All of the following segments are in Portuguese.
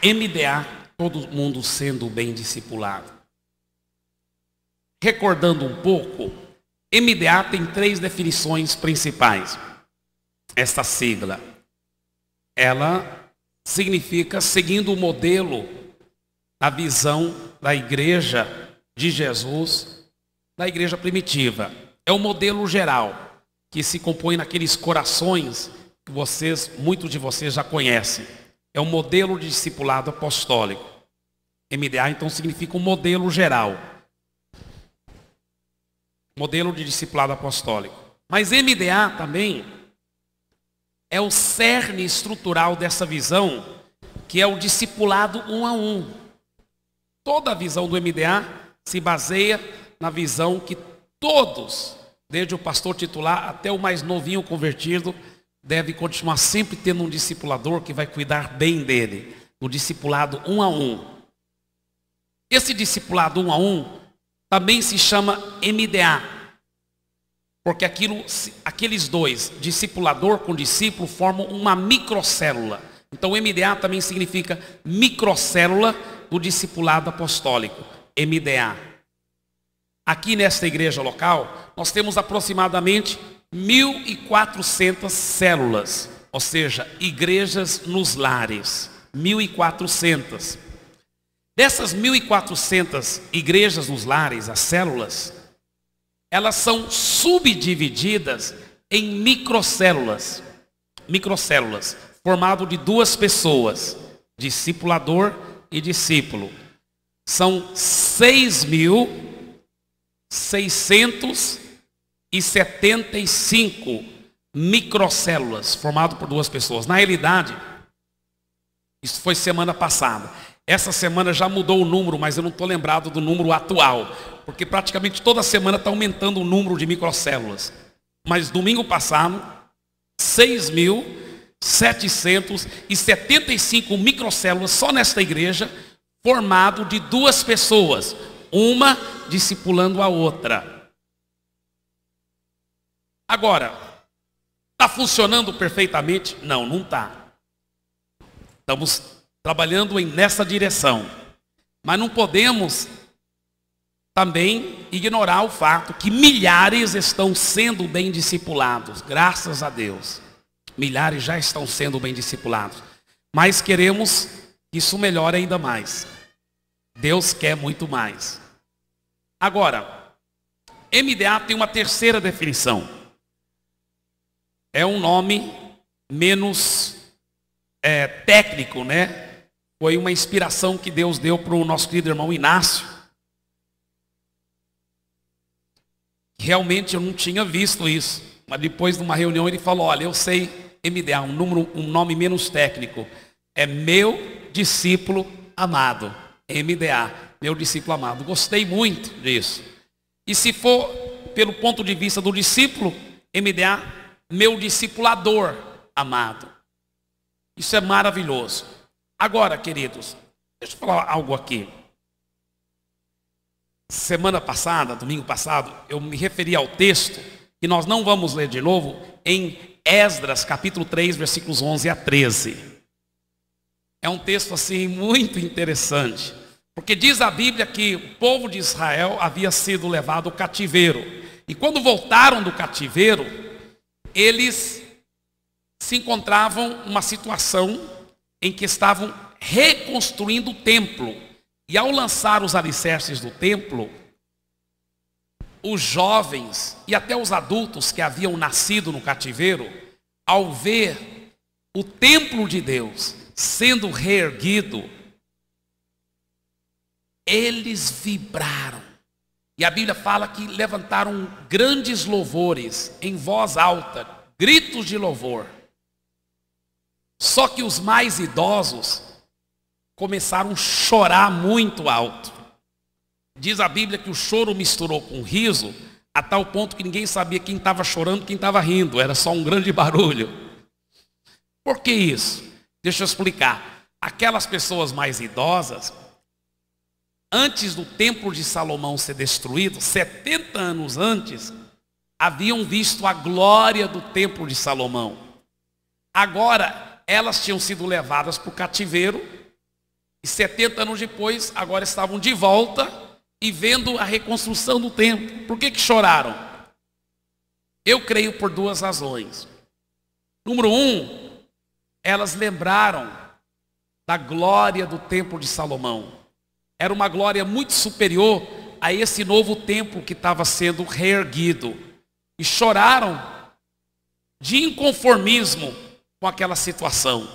MDA, todo mundo sendo bem discipulado. Recordando um pouco, MDA tem 3 definições principais. Esta sigla, ela significa seguindo o modelo, a visão da igreja de Jesus, da igreja primitiva. É um modelo geral, que se compõe naqueles corações que muitos de vocês já conhecem. É um modelo de discipulado apostólico. MDA, então, significa um modelo geral. Modelo de discipulado apostólico. Mas MDA também é o cerne estrutural dessa visão, que é o discipulado 1 a 1. Toda a visão do MDA se baseia na visão que todos, desde o pastor titular até o mais novinho convertido, deve continuar sempre tendo um discipulador que vai cuidar bem dele. O discipulado 1 a 1. Esse discipulado 1 a 1 também se chama MDA, porque aqueles dois, discipulador com discípulo, formam uma microcélula. Então MDA também significa microcélula do discipulado apostólico, MDA. Aqui nesta igreja local, nós temos aproximadamente 1.400 células, ou seja, igrejas nos lares, 1.400. Dessas 1.400 igrejas nos lares, as células, elas são subdivididas em microcélulas, formado de 2 pessoas, discipulador e discípulo. São 6.675 microcélulas, formado por 2 pessoas. Na realidade, isso foi semana passada. Essa semana já mudou o número, mas eu não estou lembrado do número atual, porque praticamente toda semana está aumentando o número de microcélulas. Mas domingo passado, 6.775 microcélulas só nesta igreja, formado de 2 pessoas, uma discipulando a outra. Agora, está funcionando perfeitamente? Não, não está. Estamos trabalhando nessa direção. Mas não podemos também ignorar o fato que milhares estão sendo bem discipulados, graças a Deus. Milhares já estão sendo bem discipulados. Mas queremos que isso melhore ainda mais. Deus quer muito mais. Agora, MDA tem uma terceira definição. É um nome menos técnico, né? Foi uma inspiração que Deus deu para o nosso querido irmão Inácio. Realmente eu não tinha visto isso. Mas depois de uma reunião ele falou, olha, eu sei MDA, um nome menos técnico. É meu discípulo amado. MDA, meu discípulo amado. Gostei muito disso. E se for pelo ponto de vista do discípulo, MDA, meu discipulador amado. Isso é maravilhoso. Agora, queridos, deixa eu falar algo aqui. Semana passada, domingo passado, eu me referi ao texto, que nós não vamos ler de novo, em Esdras, capítulo 3, versículos 11 a 13. É um texto, assim, muito interessante. Porque diz a Bíblia que o povo de Israel havia sido levado ao cativeiro. E quando voltaram do cativeiro, eles se encontravam numa situação em que estavam reconstruindo o templo. E ao lançar os alicerces do templo, os jovens e até os adultos que haviam nascido no cativeiro, ao ver o templo de Deus sendo reerguido, eles vibraram. E a Bíblia fala que levantaram grandes louvores em voz alta, gritos de louvor. Só que os mais idosos começaram a chorar muito alto. Diz a Bíblia que o choro misturou com riso, a tal ponto que ninguém sabia quem estava chorando e quem estava rindo. Era só um grande barulho. Por que isso? Deixa eu explicar. Aquelas pessoas mais idosas, antes do templo de Salomão ser destruído, 70 anos antes, haviam visto a glória do templo de Salomão. Agora, elas tinham sido levadas para o cativeiro 70 anos depois, agora estavam de volta e vendo a reconstrução do templo. Por que choraram? Eu creio por duas razões. Número um, elas lembraram da glória do templo de Salomão. Era uma glória muito superior a esse novo templo que estava sendo reerguido. E choraram de inconformismo com aquela situação.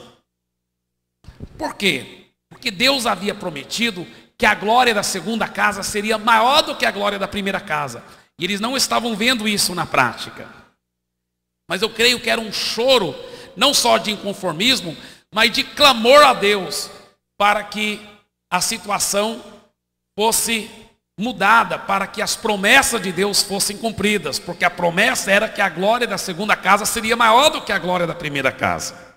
Por quê? Porque Deus havia prometido que a glória da segunda casa seria maior do que a glória da primeira casa. E eles não estavam vendo isso na prática. Mas eu creio que era um choro, não só de inconformismo, mas de clamor a Deus, para que a situação fosse mudada, para que as promessas de Deus fossem cumpridas. Porque a promessa era que a glória da segunda casa seria maior do que a glória da primeira casa.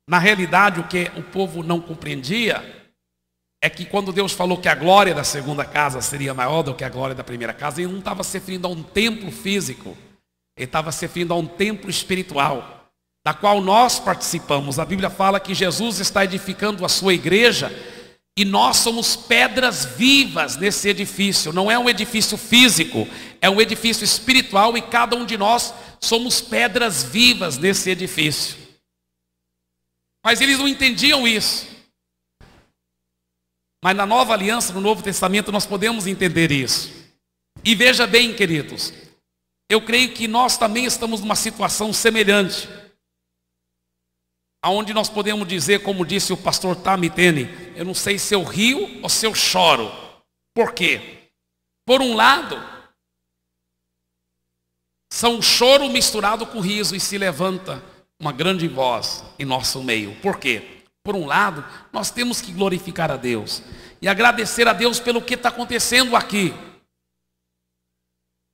Na realidade, o que o povo não compreendia é que quando Deus falou que a glória da segunda casa seria maior do que a glória da primeira casa, Ele não estava se referindo a um templo físico, Ele estava se referindo a um templo espiritual, da qual nós participamos. A Bíblia fala que Jesus está edificando a sua igreja e nós somos pedras vivas nesse edifício. Não é um edifício físico, é um edifício espiritual e cada um de nós somos pedras vivas nesse edifício. Mas eles não entendiam isso. Mas na nova aliança, no Novo Testamento, nós podemos entender isso. E veja bem, queridos, eu creio que nós também estamos numa situação semelhante, aonde nós podemos dizer, como disse o pastor Tamitene, eu não sei se eu rio ou se eu choro. Por quê? Por um lado, são choro misturado com riso e se levanta uma grande voz em nosso meio. Por quê? Por um lado, nós temos que glorificar a Deus e agradecer a Deus pelo que está acontecendo aqui.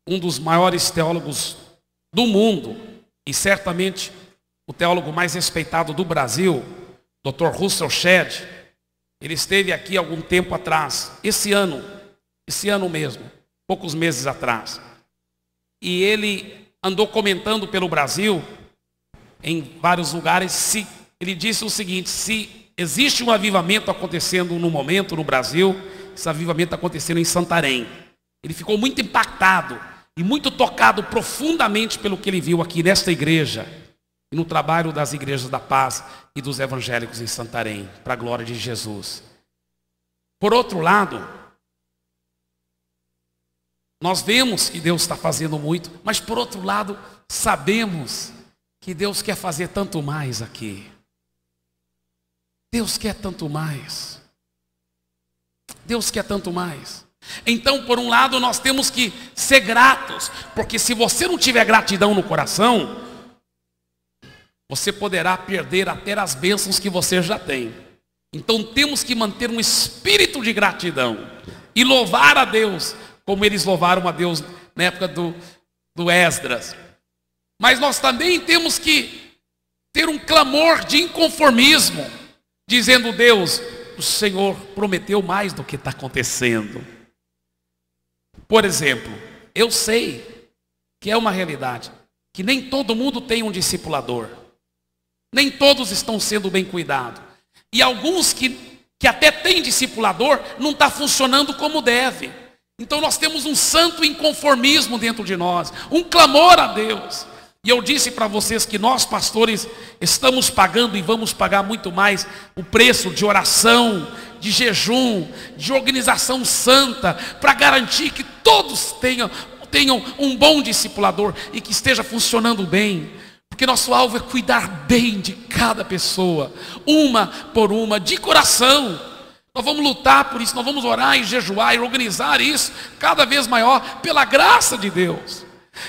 Um dos maiores teólogos do mundo, e certamente o teólogo mais respeitado do Brasil, Dr. Russell Shedd, ele esteve aqui algum tempo atrás, esse ano mesmo, poucos meses atrás. E ele andou comentando pelo Brasil, em vários lugares, ele disse o seguinte: se existe um avivamento acontecendo no momento no Brasil, esse avivamento está acontecendo em Santarém. Ele ficou muito impactado e muito tocado profundamente pelo que ele viu aqui nesta igreja e no trabalho das igrejas da paz e dos evangélicos em Santarém, para a glória de Jesus. Por outro lado, nós vemos que Deus está fazendo muito, mas por outro lado, sabemos que Deus quer fazer tanto mais aqui. Deus quer tanto mais. Deus quer tanto mais. Então, por um lado, nós temos que ser gratos, porque se você não tiver gratidão no coração, você poderá perder até as bênçãos que você já tem. Então, temos que manter um espírito de gratidão e louvar a Deus, como eles louvaram a Deus na época do Esdras. Mas nós também temos que ter um clamor de inconformismo, dizendo: Deus, o Senhor prometeu mais do que está acontecendo. Por exemplo, eu sei que é uma realidade, que nem todo mundo tem um discipulador. Nem todos estão sendo bem cuidados. E alguns que até têm discipulador, não está funcionando como deve. Então nós temos um santo inconformismo dentro de nós, um clamor a Deus. E eu disse para vocês que nós, pastores, estamos pagando e vamos pagar muito mais o preço de oração, de jejum, de organização santa, para garantir que todos tenham um bom discipulador e que esteja funcionando bem. Porque nosso alvo é cuidar bem de cada pessoa, uma por uma, de coração. Nós vamos lutar por isso, nós vamos orar e jejuar e organizar isso cada vez maior pela graça de Deus.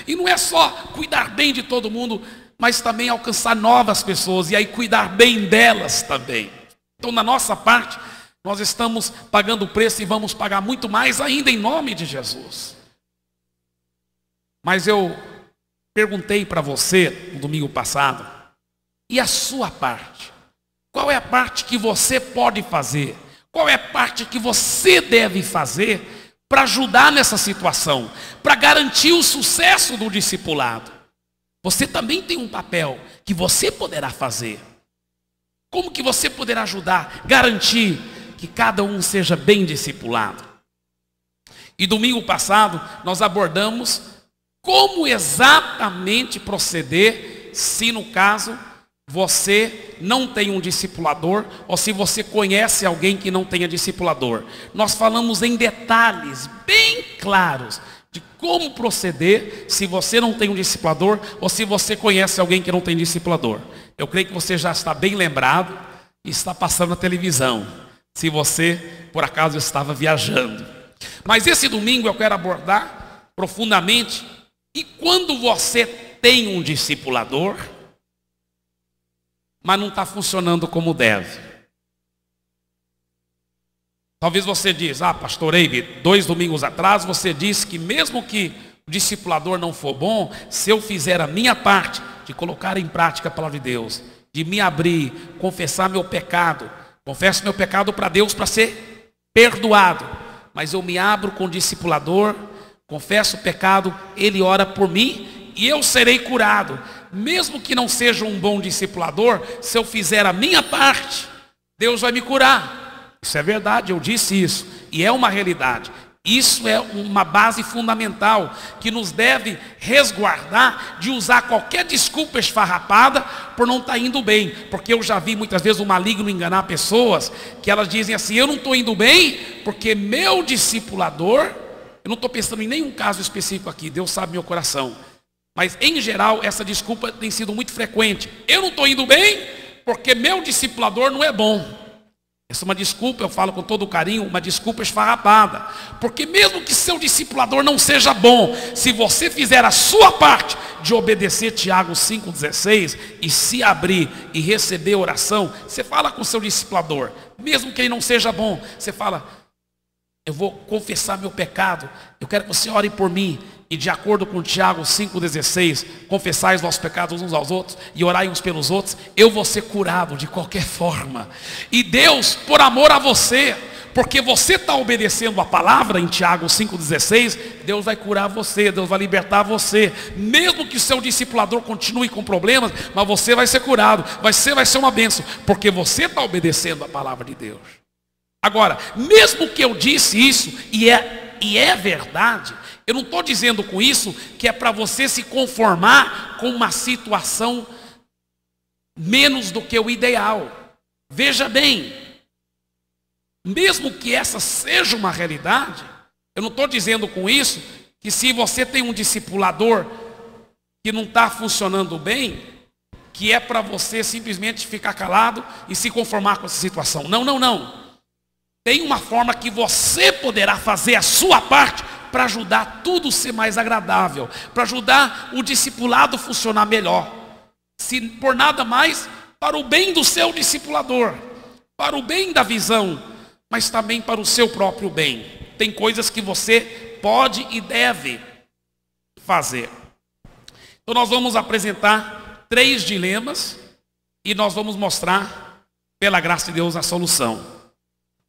E não é só cuidar bem de todo mundo, mas também alcançar novas pessoas e aí cuidar bem delas também. Então, na nossa parte, nós estamos pagando o preço e vamos pagar muito mais ainda em nome de Jesus. Mas eu perguntei para você no domingo passado, e a sua parte? Qual é a parte que você pode fazer? Qual é a parte que você deve fazer para ajudar nessa situação, para garantir o sucesso do discipulado? Você também tem um papel que você poderá fazer. Como que você poderá ajudar, garantir que cada um seja bem discipulado? E domingo passado nós abordamos como exatamente proceder se no caso você não tem um discipulador ou se você conhece alguém que não tenha discipulador. Nós falamos em detalhes bem claros de como proceder se você não tem um discipulador ou se você conhece alguém que não tem discipulador. Eu creio que você já está bem lembrado e está passando na televisão, se você por acaso estava viajando. Mas esse domingo eu quero abordar profundamente. E quando você tem um discipulador, mas não está funcionando como deve? Talvez você diz, pastor Eibe, 2 domingos atrás você disse que mesmo que o discipulador não for bom, se eu fizer a minha parte de colocar em prática a palavra de Deus, de me abrir, confessar meu pecado, confesso meu pecado para Deus para ser perdoado, mas eu me abro com o discipulador, confesso o pecado, ele ora por mim e eu serei curado. Mesmo que não seja um bom discipulador, se eu fizer a minha parte, Deus vai me curar. Isso é verdade, eu disse isso. E é uma realidade. Isso é uma base fundamental que nos deve resguardar de usar qualquer desculpa esfarrapada por não estar indo bem. Porque eu já vi muitas vezes o maligno enganar pessoas que elas dizem assim, eu não estou indo bem porque meu discipulador... Eu não estou pensando em nenhum caso específico aqui, Deus sabe meu coração. Mas em geral essa desculpa tem sido muito frequente. Eu não estou indo bem porque meu discipulador não é bom. Essa é uma desculpa, eu falo com todo carinho, uma desculpa esfarrapada. Porque mesmo que seu discipulador não seja bom, se você fizer a sua parte de obedecer Tiago 5,16 e se abrir e receber oração, você fala com seu discipulador, mesmo que ele não seja bom, você fala... Eu vou confessar meu pecado, eu quero que você ore por mim. E de acordo com Tiago 5,16, confessai os nossos pecados uns aos outros e orai uns pelos outros, eu vou ser curado de qualquer forma. E Deus, por amor a você, porque você está obedecendo a palavra em Tiago 5,16, Deus vai curar você, Deus vai libertar você. Mesmo que o seu discipulador continue com problemas, mas você vai ser curado, você vai ser uma bênção, porque você está obedecendo a palavra de Deus. Agora, mesmo que eu disse isso, e é verdade, eu não estou dizendo com isso que é para você se conformar com uma situação menos do que o ideal. Veja bem, mesmo que essa seja uma realidade, eu não estou dizendo com isso que se você tem um discipulador que não está funcionando bem, que é para você simplesmente ficar calado e se conformar com essa situação. Não, não, não. Tem uma forma que você poderá fazer a sua parte para ajudar tudo ser mais agradável, para ajudar o discipulado funcionar melhor. Se por nada mais, para o bem do seu discipulador, para o bem da visão, mas também para o seu próprio bem. Tem coisas que você pode e deve fazer. Então nós vamos apresentar 3 dilemas e nós vamos mostrar, pela graça de Deus, a solução.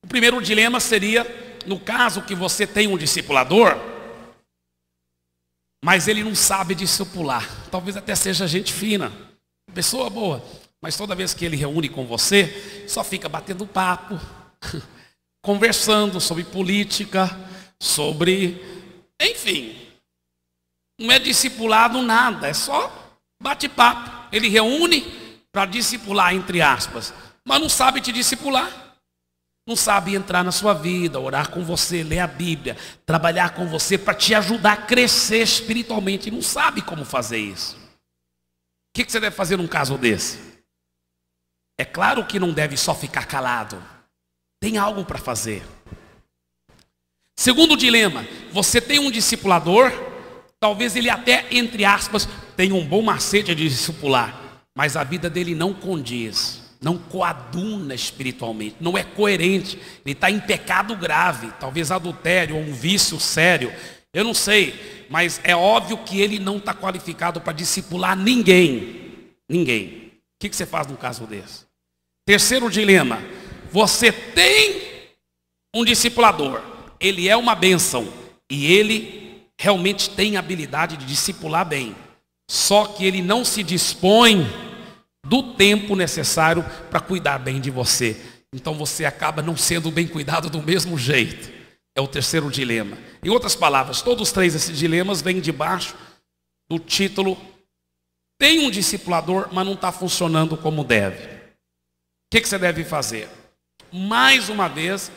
O primeiro dilema seria, no caso que você tem um discipulador, mas ele não sabe discipular. Talvez até seja gente fina, pessoa boa, mas toda vez que ele reúne com você, só fica batendo papo, conversando sobre política, sobre... Enfim, não é discipulado nada, é só bate-papo. Ele reúne para discipular, entre aspas, mas não sabe te discipular. Não sabe entrar na sua vida, orar com você, ler a Bíblia, trabalhar com você para te ajudar a crescer espiritualmente. Não sabe como fazer isso. O que você deve fazer num caso desse? É claro que não deve só ficar calado. Tem algo para fazer. Segundo dilema, você tem um discipulador, talvez ele até, entre aspas, tenha um bom macete de discipular, mas a vida dele não condiz. Não coaduna espiritualmente, não é coerente, ele está em pecado grave, talvez adultério ou um vício sério, eu não sei, mas é óbvio que ele não está qualificado para discipular ninguém. O que você faz num caso desse? Terceiro dilema, você tem um discipulador, ele é uma bênção e ele realmente tem habilidade de discipular bem, só que ele não se dispõe do tempo necessário para cuidar bem de você. Então você acaba não sendo bem cuidado do mesmo jeito. É o terceiro dilema. Em outras palavras, todos os três esses dilemas vêm debaixo do título: tem um discipulador, mas não está funcionando como deve. O que você deve fazer? Mais uma vez,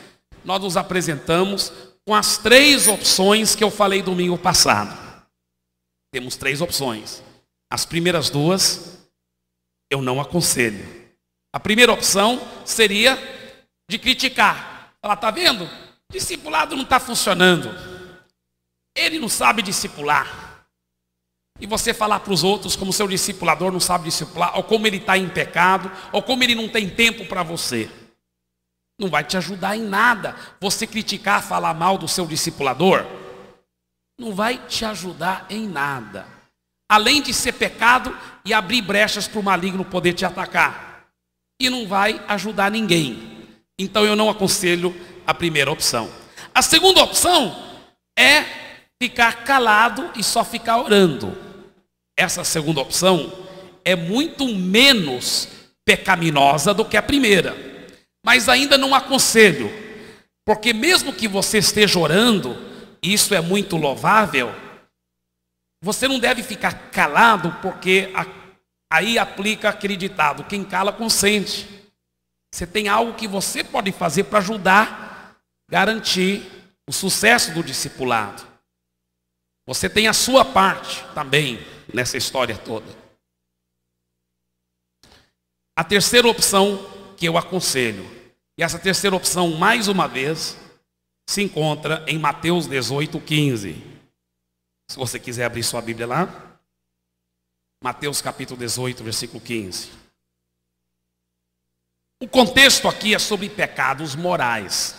nós nos apresentamos com as três opções que eu falei domingo passado. Temos três opções. As primeiras duas eu não aconselho. A primeira opção seria de criticar. Falar, tá vendo? Discipulado não está funcionando. Ele não sabe discipular. E você falar para os outros como seu discipulador não sabe discipular, ou como ele está em pecado, ou como ele não tem tempo para você. Não vai te ajudar em nada. Você criticar, falar mal do seu discipulador, não vai te ajudar em nada. Além de ser pecado e abrir brechas para o maligno poder te atacar. E não vai ajudar ninguém. Então eu não aconselho a primeira opção. A segunda opção é ficar calado e só ficar orando. Essa segunda opção é muito menos pecaminosa do que a primeira. Mas ainda não aconselho. Porque mesmo que você esteja orando, e isso é muito louvável, você não deve ficar calado, porque aí aplica aquele ditado: quem cala consente. Você tem algo que você pode fazer para ajudar a garantir o sucesso do discipulado. Você tem a sua parte também nessa história toda. A terceira opção que eu aconselho, e essa terceira opção, mais uma vez, se encontra em Mateus 18:15. Se você quiser abrir sua Bíblia lá. Mateus capítulo 18, versículo 15. O contexto aqui é sobre pecados morais.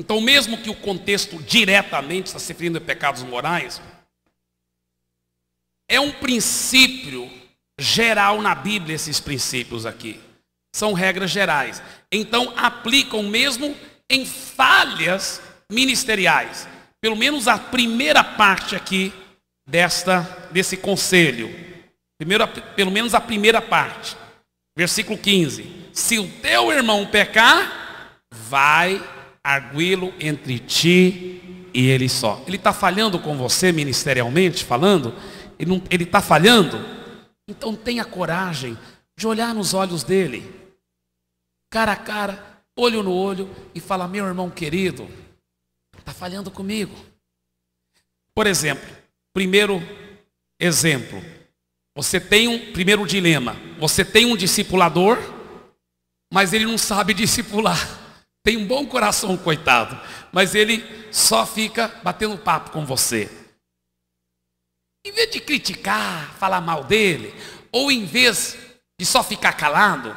Então, mesmo que o contexto diretamente está se referindo a pecados morais, é um princípio geral na Bíblia, esses princípios aqui. São regras gerais. Então, aplicam mesmo em falhas ministeriais. Pelo menos a primeira parte aqui desse conselho. Pelo menos a primeira parte. Versículo 15. Se o teu irmão pecar, vai arguí-lo entre ti e ele só. Ele está falhando com você ministerialmente falando? Ele está falhando? Então tenha coragem de olhar nos olhos dele, cara a cara, olho no olho, e falar: meu irmão querido, está falhando comigo. Por exemplo, primeiro exemplo, primeiro dilema, você tem um discipulador, mas ele não sabe discipular. Tem um bom coração, coitado, mas ele só fica batendo papo com você. Em vez de criticar, falar mal dele, ou em vez de só ficar calado,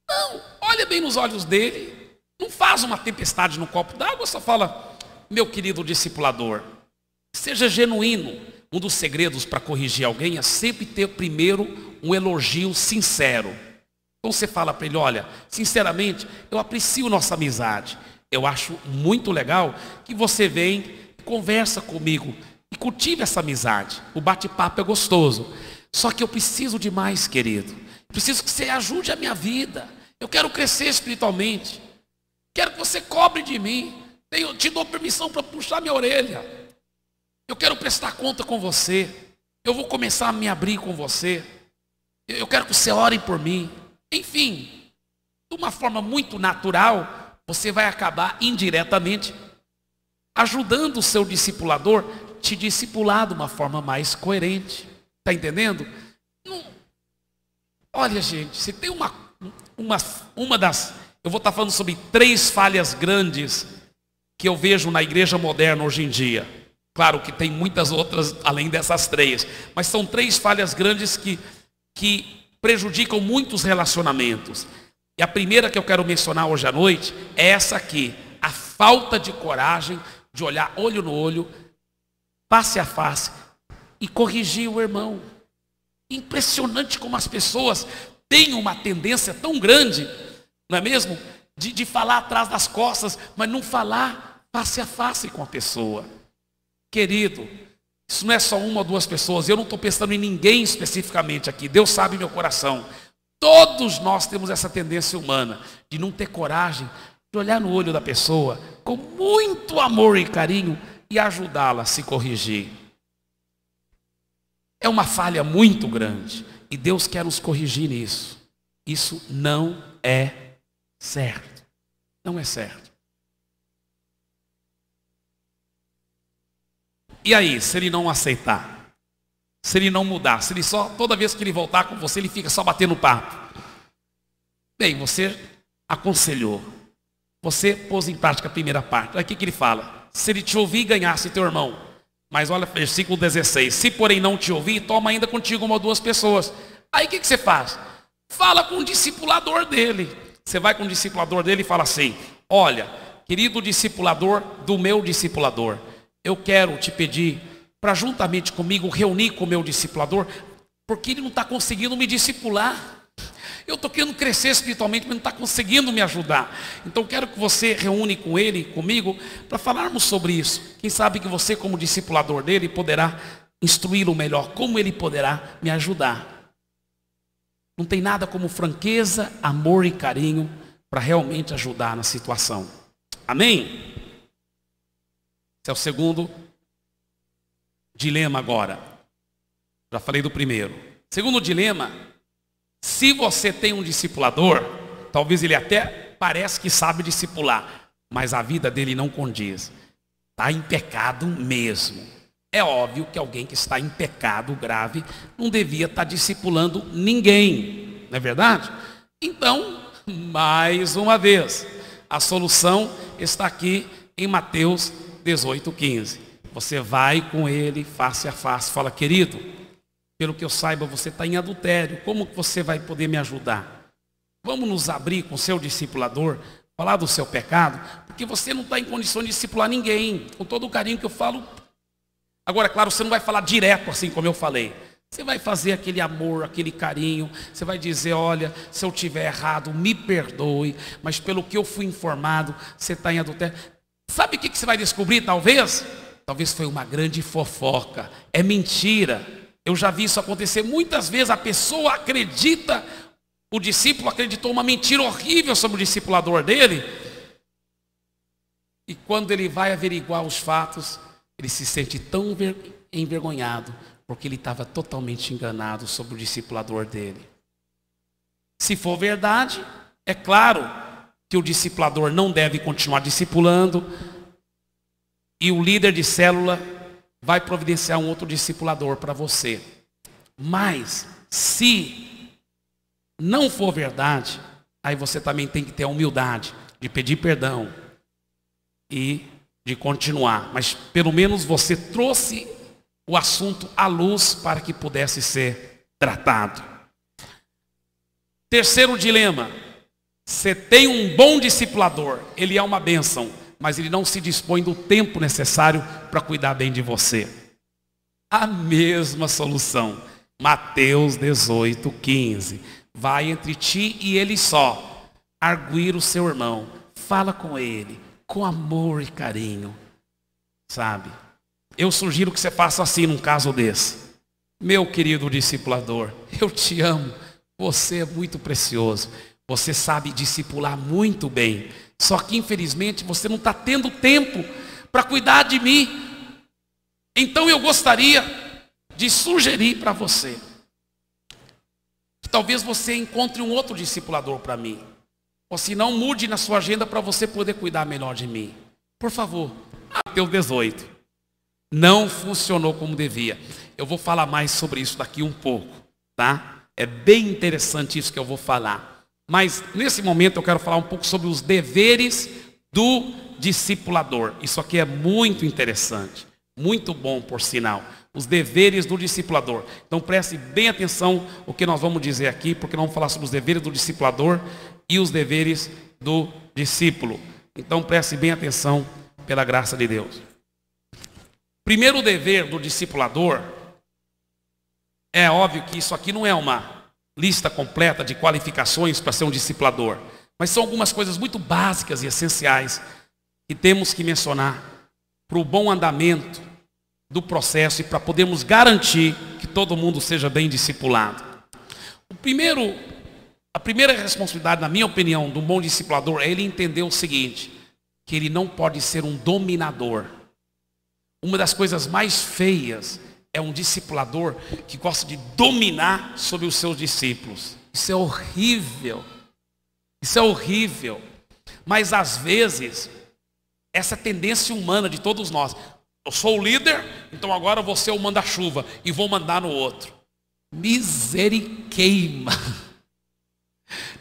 não, olha bem nos olhos dele, não faz uma tempestade no copo d'água, só fala: meu querido discipulador, seja genuíno. Um dos segredos para corrigir alguém é sempre ter primeiro um elogio sincero. Então você fala para ele: olha, sinceramente, eu aprecio nossa amizade. Eu acho muito legal que você vem e conversa comigo e cultive essa amizade. O bate-papo é gostoso. Só que eu preciso de mais, querido. Preciso que você ajude a minha vida. Eu quero crescer espiritualmente. Quero que você cobre de mim. Eu te dou permissão para puxar minha orelha. Eu quero prestar conta com você. Eu vou começar a me abrir com você. Eu quero que você ore por mim. Enfim, de uma forma muito natural, você vai acabar indiretamente ajudando o seu discipulador a te discipular de uma forma mais coerente. Está entendendo? Não. Olha, gente, se tem uma das... Eu vou estar falando sobre 3 falhas grandes que eu vejo na igreja moderna hoje em dia. Claro que tem muitas outras além dessas 3, mas são 3 falhas grandes que prejudicam muitos relacionamentos. E a primeira que eu quero mencionar hoje à noite é essa aqui: a falta de coragem de olhar olho no olho, face a face, e corrigir o irmão. Impressionante como as pessoas têm uma tendência tão grande, não é mesmo? De falar atrás das costas, mas não falar face a face com a pessoa. Querido, Isso não é só uma ou duas pessoas. Eu não estou pensando em ninguém especificamente aqui. Deus sabe meu coração. Todos nós temos essa tendência humana de não ter coragem de olhar no olho da pessoa com muito amor e carinho e ajudá-la a se corrigir. É uma falha muito grande e Deus quer nos corrigir nisso. Isso não é certo. Não é certo. E aí, se ele não aceitar? Se ele não mudar? Se ele só, toda vez que ele voltar com você, ele fica só batendo papo? Bem, você aconselhou. Você pôs em prática a primeira parte. Olha o que ele fala. Se ele te ouvir, ganhasse teu irmão. Mas olha, versículo 16. Se porém não te ouvir, toma ainda contigo uma ou duas pessoas. Aí o que você faz? Fala com o discipulador dele. Você vai com o discipulador dele e fala assim: olha, querido discipulador do meu discipulador, eu quero te pedir para juntamente comigo reunir com o meu discipulador, porque ele não está conseguindo me discipular. Eu estou querendo crescer espiritualmente, mas não está conseguindo me ajudar. Então quero que você reúne com ele, comigo, para falarmos sobre isso. Quem sabe que você, como discipulador dele, poderá instruí-lo melhor, como ele poderá me ajudar. Não tem nada como franqueza, amor e carinho para realmente ajudar na situação. Amém? Esse é o segundo dilema agora. Já falei do primeiro. Segundo dilema: se você tem um discipulador, talvez ele até parece que sabe discipular, mas a vida dele não condiz. Está em pecado mesmo. É óbvio que alguém que está em pecado grave não devia estar discipulando ninguém, não é verdade? Então, mais uma vez, a solução está aqui em Mateus 18:15. Você vai com ele face a face, fala: querido, pelo que eu saiba, você está em adultério. Como que você vai poder me ajudar? Vamos nos abrir com o seu discipulador, falar do seu pecado, porque você não está em condição de discipular ninguém, com todo o carinho que eu falo. Agora, claro, você não vai falar direto assim como eu falei. Você vai fazer aquele amor, aquele carinho. Você vai dizer: olha, se eu tiver errado, me perdoe, mas pelo que eu fui informado, você está em adultério. Sabe o que você vai descobrir, talvez? Talvez foi uma grande fofoca. É mentira. Eu já vi isso acontecer muitas vezes. A pessoa acredita, o discípulo acreditou uma mentira horrível sobre o discipulador dele. E quando ele vai averiguar os fatos, ele se sente tão envergonhado, porque ele estava totalmente enganado sobre o discipulador dele. Se for verdade, é claro que o discipulador não deve continuar discipulando, e o líder de célula vai providenciar um outro discipulador para você. Mas, se não for verdade, aí você também tem que ter a humildade de pedir perdão e de continuar. Mas pelo menos você trouxe o assunto à luz para que pudesse ser tratado. Terceiro dilema: você tem um bom discipulador, ele é uma bênção, mas ele não se dispõe do tempo necessário para cuidar bem de você. A mesma solução. Mateus 18:15. Vai entre ti e ele só. Arguir o seu irmão. Fala com ele, com amor e carinho. Sabe? Eu sugiro que você faça assim num caso desse. Meu querido discipulador, eu te amo. Você é muito precioso. Você sabe discipular muito bem. Só que infelizmente você não está tendo tempo para cuidar de mim. Então eu gostaria de sugerir para você que talvez você encontre um outro discipulador para mim. Ou se não, mude na sua agenda para você poder cuidar melhor de mim. Por favor. Mateus 18. Não funcionou como devia. Eu vou falar mais sobre isso daqui um pouco, tá? É bem interessante isso que eu vou falar. Mas nesse momento eu quero falar um pouco sobre os deveres do discipulador. Isso aqui é muito interessante, muito bom por sinal. Os deveres do discipulador. Então preste bem atenção o que nós vamos dizer aqui, porque nós vamos falar sobre os deveres do discipulador e os deveres do discípulo. Então preste bem atenção pela graça de Deus. Primeiro dever do discipulador, é óbvio que isso aqui não é uma lista completa de qualificações para ser um discipulador, mas são algumas coisas muito básicas e essenciais que temos que mencionar para o bom andamento do processo e para podermos garantir que todo mundo seja bem discipulado. A primeira responsabilidade, na minha opinião, de um bom discipulador é ele entender o seguinte, que ele não pode ser um dominador. Uma das coisas mais feias é um discipulador que gosta de dominar sobre os seus discípulos. Isso é horrível. Isso é horrível. Mas às vezes, essa tendência humana de todos nós. Eu sou o líder, então agora eu vou ser o manda-chuva e vou mandar no outro. Miseriqueima.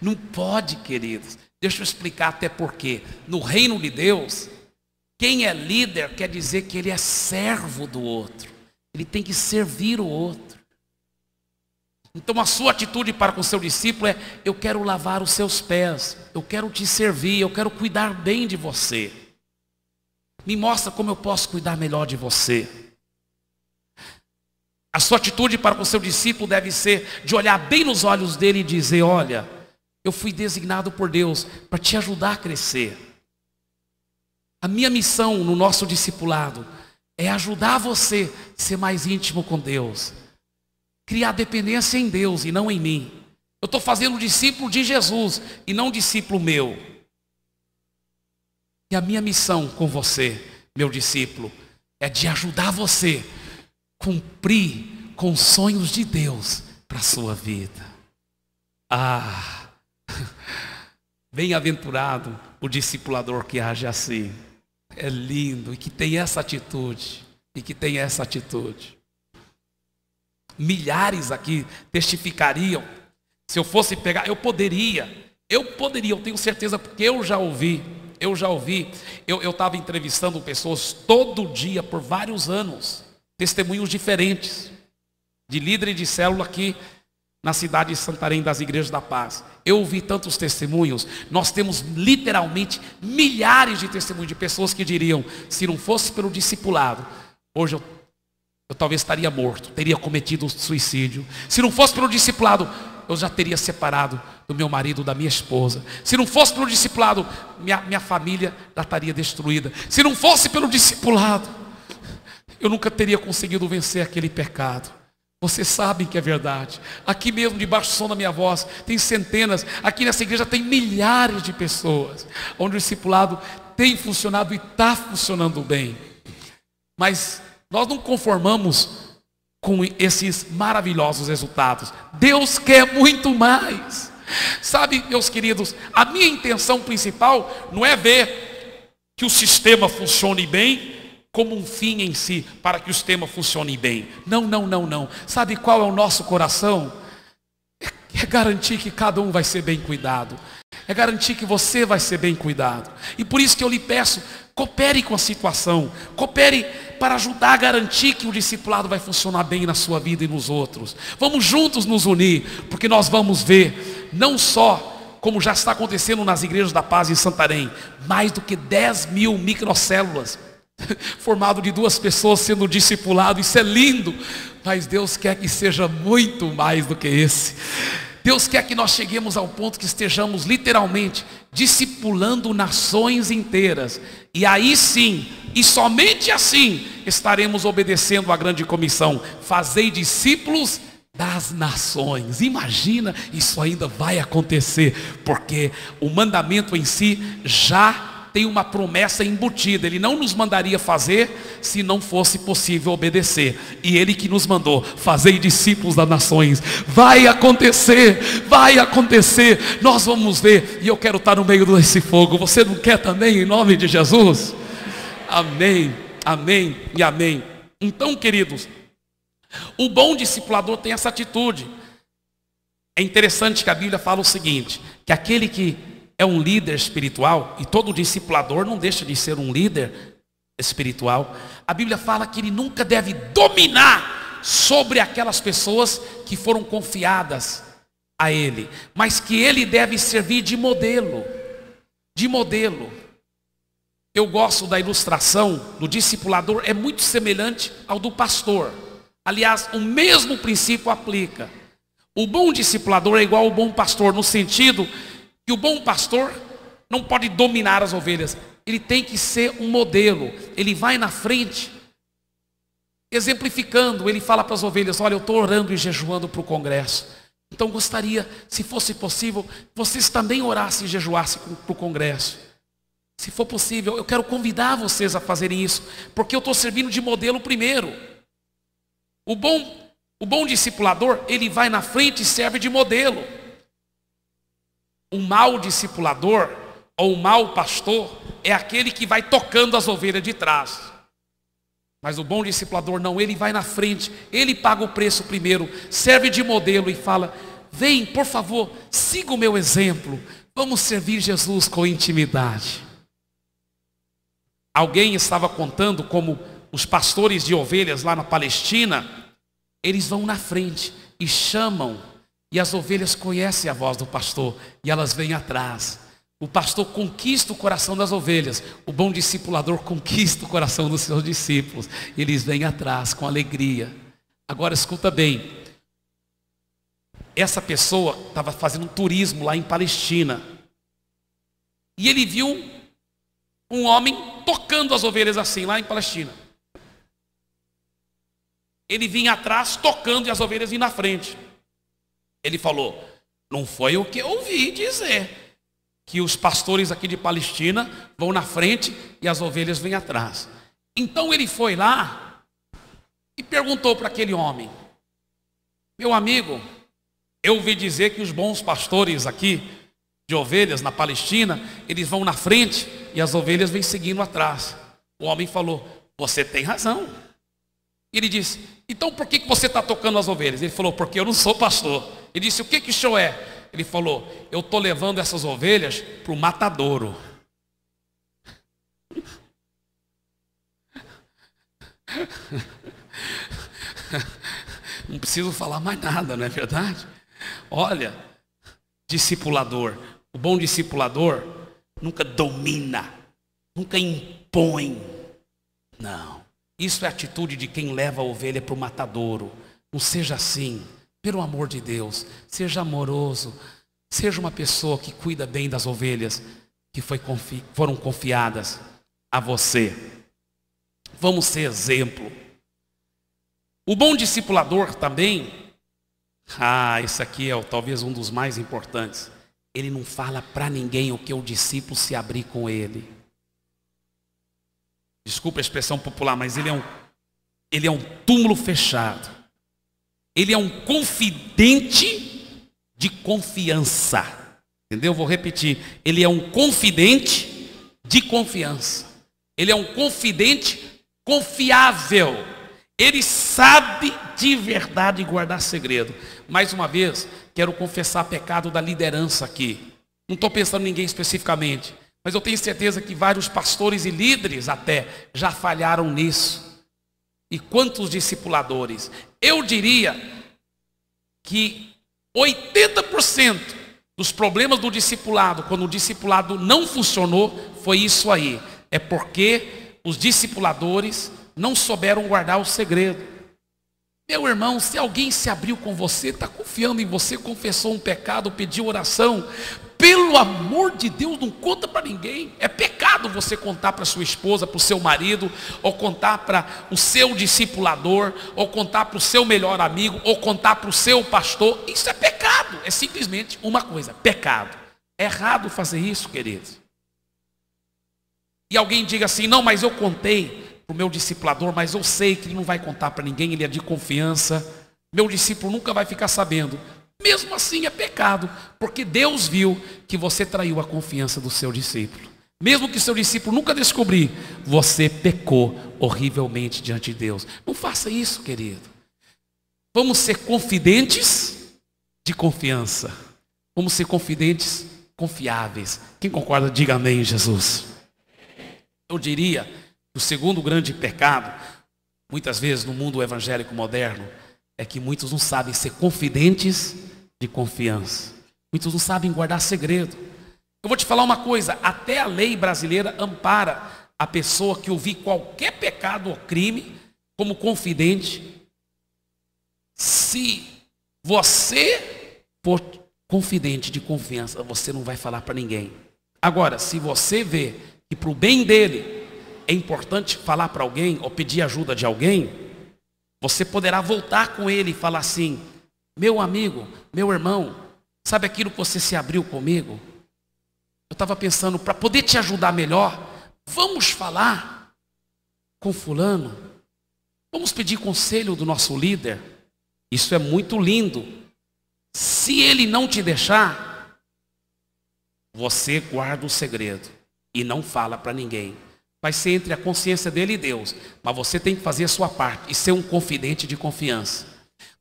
Não pode, queridos. Deixa eu explicar até por quê. No reino de Deus, quem é líder quer dizer que ele é servo do outro. Ele tem que servir o outro. Então a sua atitude para com o seu discípulo é: eu quero lavar os seus pés, eu quero te servir, eu quero cuidar bem de você. Me mostra como eu posso cuidar melhor de você. A sua atitude para com o seu discípulo deve ser de olhar bem nos olhos dele e dizer: olha, eu fui designado por Deus para te ajudar a crescer. A minha missão no nosso discipulado é ajudar você a ser mais íntimo com Deus. Criar dependência em Deus e não em mim. Eu estou fazendo discípulo de Jesus e não discípulo meu. E a minha missão com você, meu discípulo, é de ajudar você a cumprir com os sonhos de Deus para a sua vida. Bem-aventurado o discipulador que age assim. É lindo e que tem essa atitude. Milhares aqui testificariam. Se eu fosse pegar, eu poderia, eu tenho certeza, porque eu já ouvi. Eu estava entrevistando pessoas todo dia por vários anos, testemunhos diferentes, de líderes de célula aqui na cidade de Santarém, das Igrejas da Paz. Eu ouvi tantos testemunhos. Nós temos literalmente milhares de testemunhos de pessoas que diriam: se não fosse pelo discipulado, hoje eu talvez estaria morto, teria cometido suicídio. Se não fosse pelo discipulado, eu já teria separado do meu marido, da minha esposa. Se não fosse pelo discipulado, minha família já estaria destruída. Se não fosse pelo discipulado, eu nunca teria conseguido vencer aquele pecado. Vocês sabem que é verdade. Aqui mesmo, debaixo do som da minha voz, tem centenas. Aqui nessa igreja tem milhares de pessoas onde o discipulado tem funcionado e está funcionando bem. Mas nós não conformamos com esses maravilhosos resultados. Deus quer muito mais. Sabe, meus queridos, a minha intenção principal não é ver que o sistema funcione bem como um fim em si, para que o sistema funcione bem. Não. Sabe qual é o nosso coração? É garantir que cada um vai ser bem cuidado. É garantir que você vai ser bem cuidado. E por isso que eu lhe peço, coopere com a situação. Coopere para ajudar a garantir que o discipulado vai funcionar bem na sua vida e nos outros. Vamos juntos nos unir, porque nós vamos ver, não só como já está acontecendo nas Igrejas da Paz em Santarém, mais do que 10 mil microcélulas, formado de 2 pessoas sendo discipulado. Isso é lindo, mas Deus quer que seja muito mais do que esse. Deus quer que nós cheguemos ao ponto que estejamos literalmente discipulando nações inteiras. E aí sim, e somente assim, estaremos obedecendo a grande comissão: fazei discípulos das nações. Imagina, isso ainda vai acontecer, porque o mandamento em si já tem uma promessa embutida. Ele não nos mandaria fazer se não fosse possível obedecer. E Ele que nos mandou: fazei discípulos das nações. Vai acontecer. Nós vamos ver. E eu quero estar no meio desse fogo. Você não quer também, em nome de Jesus? Amém e amém. Então, queridos, o bom discipulador tem essa atitude. É interessante que a Bíblia fala o seguinte: que aquele que é um líder espiritual, e todo discipulador não deixa de ser um líder espiritual, a Bíblia fala que ele nunca deve dominar sobre aquelas pessoas que foram confiadas a ele, mas que ele deve servir de modelo. Eu gosto da ilustração do discipulador, é muito semelhante ao do pastor. Aliás, o mesmo princípio aplica. O bom discipulador é igual ao bom pastor, no sentido que o bom pastor não pode dominar as ovelhas. Ele tem que ser um modelo. Ele vai na frente Exemplificando, ele fala para as ovelhas: olha, eu estou orando e jejuando para o congresso. Então gostaria, se fosse possível, vocês também orassem e jejuassem para o congresso. Se for possível, eu quero convidar vocês a fazerem isso, porque eu estou servindo de modelo primeiro. O bom discipulador, ele vai na frente e serve de modelo. O mau discipulador, ou o mau pastor, é aquele que vai tocando as ovelhas de trás. Mas o bom discipulador não, ele vai na frente, ele paga o preço primeiro, serve de modelo e fala: vem, por favor, siga o meu exemplo, vamos servir Jesus com intimidade. Alguém estava contando como os pastores de ovelhas lá na Palestina, eles vão na frente e chamam, e as ovelhas conhecem a voz do pastor, e elas vêm atrás. O pastor conquista o coração das ovelhas, o bom discipulador conquista o coração dos seus discípulos. Eles vêm atrás com alegria. Agora escuta bem, essa pessoa estava fazendo um turismo lá em Palestina, e ele viu um homem tocando as ovelhas assim, lá em Palestina. Ele vinha atrás tocando e as ovelhas vinham na frente. Ele falou: não foi o que eu ouvi dizer, que os pastores aqui de Palestina vão na frente e as ovelhas vêm atrás. Então ele foi lá e perguntou para aquele homem: meu amigo, eu ouvi dizer que os bons pastores aqui de ovelhas na Palestina, eles vão na frente e as ovelhas vêm seguindo atrás. O homem falou: você tem razão. Ele disse: então por que você está tocando as ovelhas? Ele falou: porque eu não sou pastor. Ele disse: o que o senhor é? Ele falou: eu estou levando essas ovelhas para o matadouro. Não preciso falar mais nada, não é verdade? Olha, discipulador, o bom discipulador nunca domina, nunca impõe. Não, isso é a atitude de quem leva a ovelha para o matadouro. Não seja assim. Pelo amor de Deus, seja amoroso, seja uma pessoa que cuida bem das ovelhas que foram confiadas a você. Vamos ser exemplo. O bom discipulador também, esse aqui é talvez um dos mais importantes. Ele não fala para ninguém o que o discípulo se abrir com ele. Desculpa a expressão popular, mas ele é um túmulo fechado. Ele é um confidente de confiança. Entendeu? Vou repetir. Ele é um confidente de confiança. Ele é um confidente confiável. Ele sabe de verdade guardar segredo. Mais uma vez, quero confessar pecado da liderança aqui. Não estou pensando em ninguém especificamente, mas eu tenho certeza que vários pastores e líderes até já falharam nisso. E quantos discipuladores? Eu diria que 80% dos problemas do discipulado, quando o discipulado não funcionou, foi isso aí. É porque os discipuladores não souberam guardar o segredo. Meu irmão, se alguém se abriu com você, está confiando em você, confessou um pecado, pediu oração, pelo amor de Deus, não conta para ninguém. É pecado você contar para sua esposa, para o seu marido, ou contar para o seu discipulador, ou contar para o seu melhor amigo, ou contar para o seu pastor. Isso é pecado, é simplesmente uma coisa, pecado. É errado fazer isso, queridos. E alguém diga assim: não, mas eu contei para o meu discipulador, mas eu sei que ele não vai contar para ninguém, ele é de confiança, meu discípulo nunca vai ficar sabendo. Mesmo assim é pecado, porque Deus viu que você traiu a confiança do seu discípulo. Mesmo que seu discípulo nunca descobrir, você pecou horrivelmente diante de Deus. Não faça isso, querido. Vamos ser confidentes de confiança. Vamos ser confidentes confiáveis. Quem concorda, diga amém, Jesus. Eu diria que o segundo grande pecado, muitas vezes no mundo evangélico moderno, é que muitos não sabem ser confidentes de confiança. Muitos não sabem guardar segredo. Eu vou te falar uma coisa, até a lei brasileira ampara a pessoa que ouvir qualquer pecado ou crime como confidente. Se você for confidente de confiança, você não vai falar para ninguém. Agora, se você vê que para o bem dele é importante falar para alguém ou pedir ajuda de alguém, Você poderá voltar com ele e falar assim: meu amigo, meu irmão, sabe aquilo que você se abriu comigo? Eu estava pensando, para poder te ajudar melhor, vamos falar com fulano, vamos pedir conselho do nosso líder. Isso é muito lindo. Se ele não te deixar, você guarda o segredo e não fala para ninguém. Vai ser entre a consciência dele e Deus, mas você tem que fazer a sua parte e ser um confidente de confiança.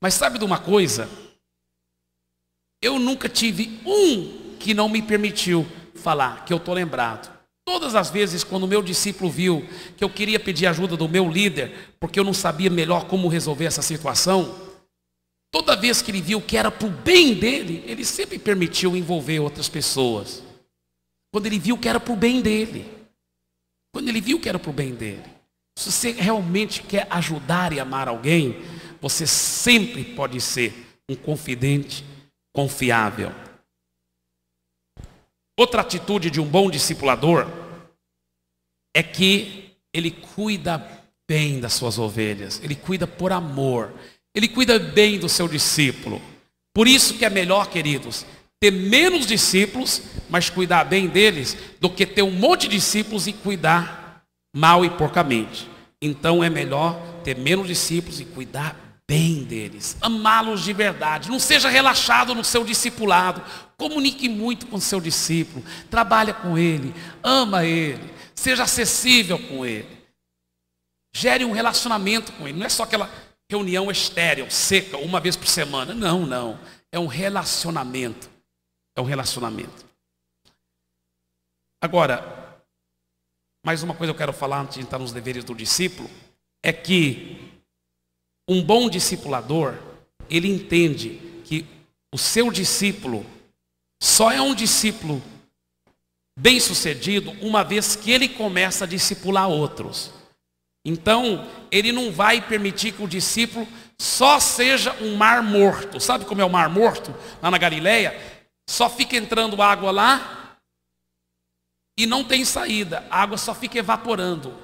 Mas sabe de uma coisa? Eu nunca tive um que não me permitiu falar, que eu estou lembrado. Todas as vezes quando o meu discípulo viu que eu queria pedir ajuda do meu líder, porque eu não sabia melhor como resolver essa situação, toda vez que ele viu que era para o bem dele, ele sempre permitiu envolver outras pessoas. Quando ele viu que era para o bem dele. Quando ele viu que era para o bem dele. Se você realmente quer ajudar e amar alguém, você sempre pode ser um confidente confiável. Outra atitude de um bom discipulador é que ele cuida bem das suas ovelhas. Ele cuida por amor. Ele cuida bem do seu discípulo. Por isso que é melhor, queridos, ter menos discípulos, mas cuidar bem deles, do que ter um monte de discípulos e cuidar mal e porcamente. Então é melhor ter menos discípulos e cuidar bem deles. Amá-los de verdade. Não seja relaxado no seu discipulado. Comunique muito com o seu discípulo. Trabalhe com ele. Ama ele. Seja acessível com ele. Gere um relacionamento com ele. Não é só aquela reunião estéril, seca, uma vez por semana. Não, não. É um relacionamento. É um relacionamento. Agora, mais uma coisa eu quero falar antes de entrar nos deveres do discípulo, é que um bom discipulador, ele entende que o seu discípulo só é um discípulo bem-sucedido uma vez que ele começa a discipular outros. Então, ele não vai permitir que o discípulo só seja um mar morto. Sabe como é o mar morto lá na Galileia? Só fica entrando água lá e não tem saída. A água só fica evaporando.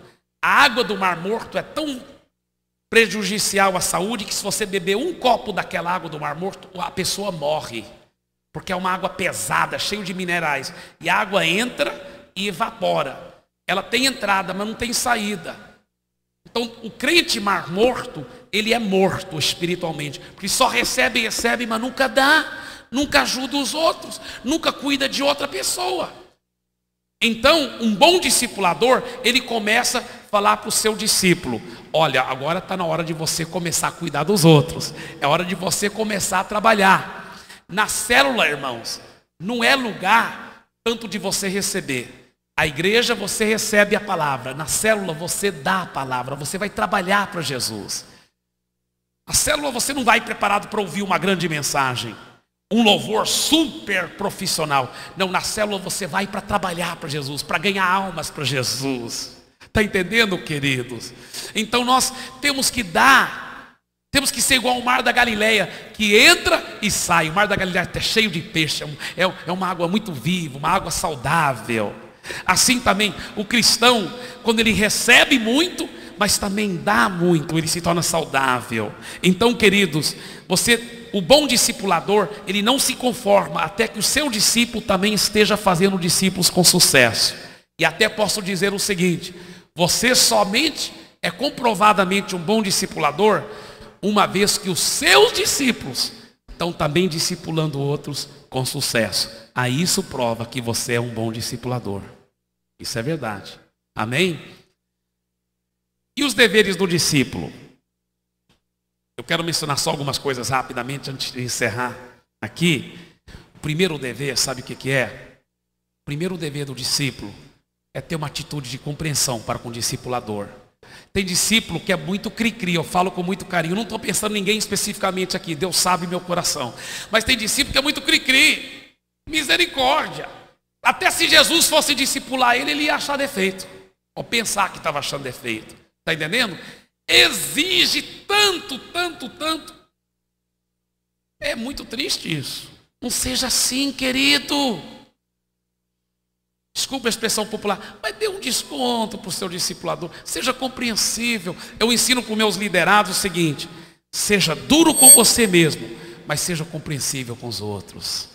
A água do mar morto é tão prejudicial à saúde que se você beber um copo daquela água do mar morto, a pessoa morre. Porque é uma água pesada, cheia de minerais. E a água entra e evapora. Ela tem entrada, mas não tem saída. Então, o crente mar morto, ele é morto espiritualmente. Porque só recebe, mas nunca dá. Nunca ajuda os outros. Nunca cuida de outra pessoa. Então, um bom discipulador, ele começa a falar para o seu discípulo: olha, agora está na hora de você começar a cuidar dos outros. É hora de você começar a trabalhar. Na célula, irmãos, não é lugar tanto de você receber. A igreja você recebe a palavra. Na célula você dá a palavra. Você vai trabalhar para Jesus. A célula você não vai preparado para ouvir uma grande mensagem. Um louvor super profissional. Não, na célula você vai para trabalhar para Jesus, para ganhar almas para Jesus. Está entendendo, queridos? Então nós temos que dar, temos que ser igual ao mar da Galileia, que entra e sai. O mar da Galileia está cheio de peixe, é uma água muito viva, uma água saudável. Assim também, o cristão, quando ele recebe muito, mas também dá muito, ele se torna saudável. Então, queridos, o bom discipulador, ele não se conforma até que o seu discípulo também esteja fazendo discípulos com sucesso. E até posso dizer o seguinte: você somente é comprovadamente um bom discipulador uma vez que os seus discípulos estão também discipulando outros com sucesso. Aí isso prova que você é um bom discipulador. Isso é verdade. Amém? E os deveres do discípulo? Eu quero mencionar só algumas coisas rapidamente antes de encerrar aqui. O primeiro dever, sabe o que é? O primeiro dever do discípulo é ter uma atitude de compreensão para com o discipulador. Tem discípulo que é muito cri-cri, eu falo com muito carinho, não estou pensando em ninguém especificamente aqui, Deus sabe meu coração. Mas tem discípulo que é muito cri-cri, misericórdia. Até se Jesus fosse discipular ele ia achar defeito. Ou pensar que estava achando defeito. Está entendendo? Exige tanto, tanto, tanto. É muito triste isso. Não seja assim, querido. desculpa a expressão popular, mas dê um desconto para o seu discipulador, seja compreensível. Eu ensino para os meus liderados o seguinte: seja duro com você mesmo, mas seja compreensível com os outros.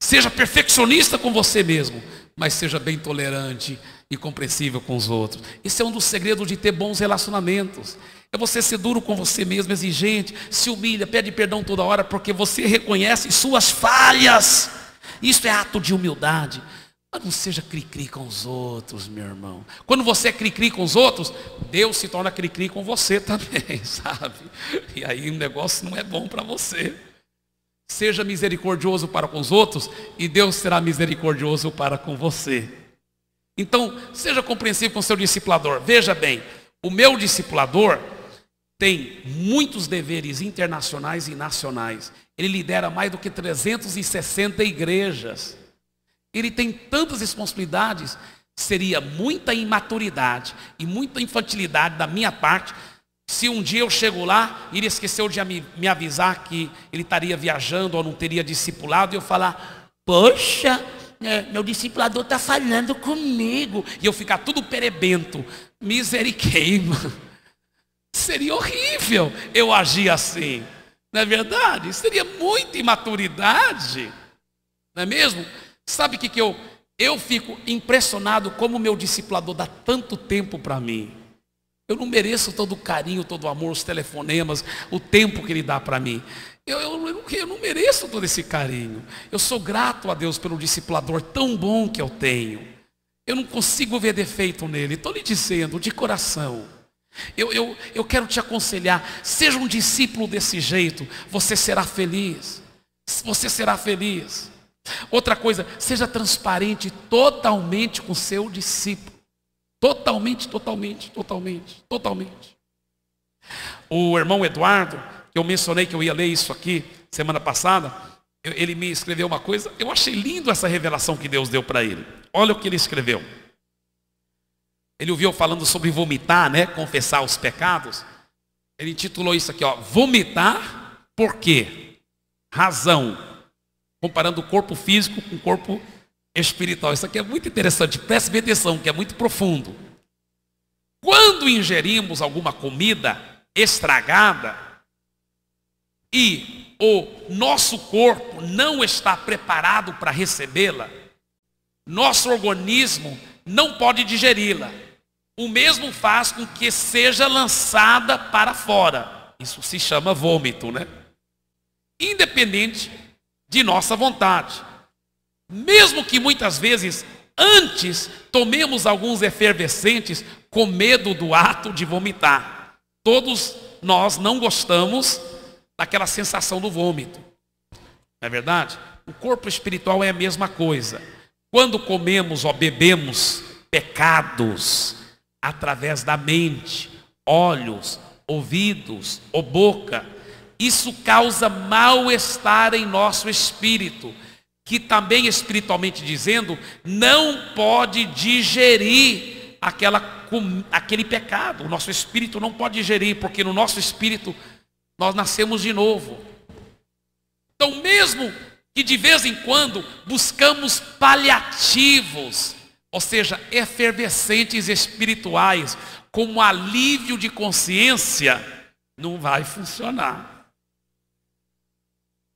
Seja perfeccionista com você mesmo, mas seja bem tolerante e compreensível com os outros. Esse é um dos segredos de ter bons relacionamentos. É você ser duro com você mesmo, exigente, se humilha, pede perdão toda hora, porque você reconhece suas falhas. Isso é ato de humildade. Mas não seja cri-cri com os outros, meu irmão. Quando você é cri-cri com os outros, Deus se torna cri-cri com você também, sabe? E aí o negócio não é bom para você. Seja misericordioso para com os outros e Deus será misericordioso para com você. Então, seja compreensível com o seu discipulador. Veja bem, o meu discipulador tem muitos deveres internacionais e nacionais. Ele lidera mais do que 360 igrejas. Ele tem tantas responsabilidades. Seria muita imaturidade e muita infantilidade da minha parte se um dia eu chego lá e ele esqueceu de me avisar que ele estaria viajando ou não teria discipulado, e eu falar: poxa, meu discipulador está falando comigo, e eu ficar tudo perebento. Misericórdia. Seria horrível eu agir assim, não é verdade? Seria muita imaturidade, não é mesmo? Sabe o que eu fico impressionado como o meu discipulador dá tanto tempo para mim. Eu não mereço todo o carinho, todo o amor, os telefonemas, o tempo que ele dá para mim. Eu não mereço todo esse carinho. Eu sou grato a Deus pelo discipulador tão bom que eu tenho. Eu não consigo ver defeito nele. Estou lhe dizendo de coração. Eu quero te aconselhar, seja um discípulo desse jeito, você será feliz. Você será feliz. Outra coisa, seja transparente totalmente com seu discípulo. Totalmente. O irmão Eduardo, que eu mencionei que eu ia ler isso aqui semana passada, ele me escreveu uma coisa, eu achei lindo essa revelação que Deus deu para ele. Olha o que ele escreveu. Ele ouviu falando sobre vomitar, né? Confessar os pecados. Ele intitulou isso aqui, ó: vomitar por quê? Razão. Comparando o corpo físico com o corpo espiritual. Isso aqui é muito interessante, preste bem atenção, que é muito profundo. Quando ingerimos alguma comida estragada e o nosso corpo não está preparado para recebê-la, nosso organismo não pode digeri-la. O mesmo faz com que seja lançada para fora. Isso se chama vômito, né? Independente de nossa vontade. Mesmo que muitas vezes antes tomemos alguns efervescentes com medo do ato de vomitar. Todos nós não gostamos daquela sensação do vômito. Não é verdade? O corpo espiritual é a mesma coisa. Quando comemos ou bebemos pecados através da mente, olhos, ouvidos ou boca, isso causa mal-estar em nosso espírito, que também, espiritualmente dizendo, não pode digerir aquele pecado. O nosso espírito não pode digerir, porque no nosso espírito nós nascemos de novo. Então, mesmo que de vez em quando buscamos paliativos, ou seja, efervescentes espirituais, como alívio de consciência, não vai funcionar.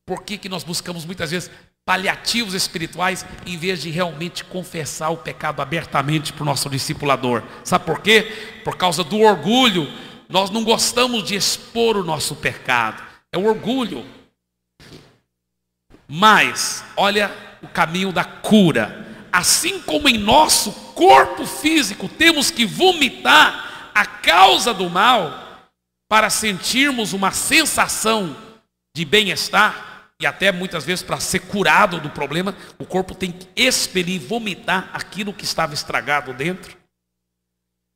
Por que nós buscamos muitas vezes paliativos espirituais em vez de realmente confessar o pecado abertamente para o nosso discipulador? Sabe por quê? Por causa do orgulho. Nós não gostamos de expor o nosso pecado. É o orgulho. Mas, olha o caminho da cura. Assim como em nosso corpo físico temos que vomitar a causa do mal para sentirmos uma sensação de bem-estar, e até muitas vezes para ser curado do problema, o corpo tem que expelir, vomitar aquilo que estava estragado dentro.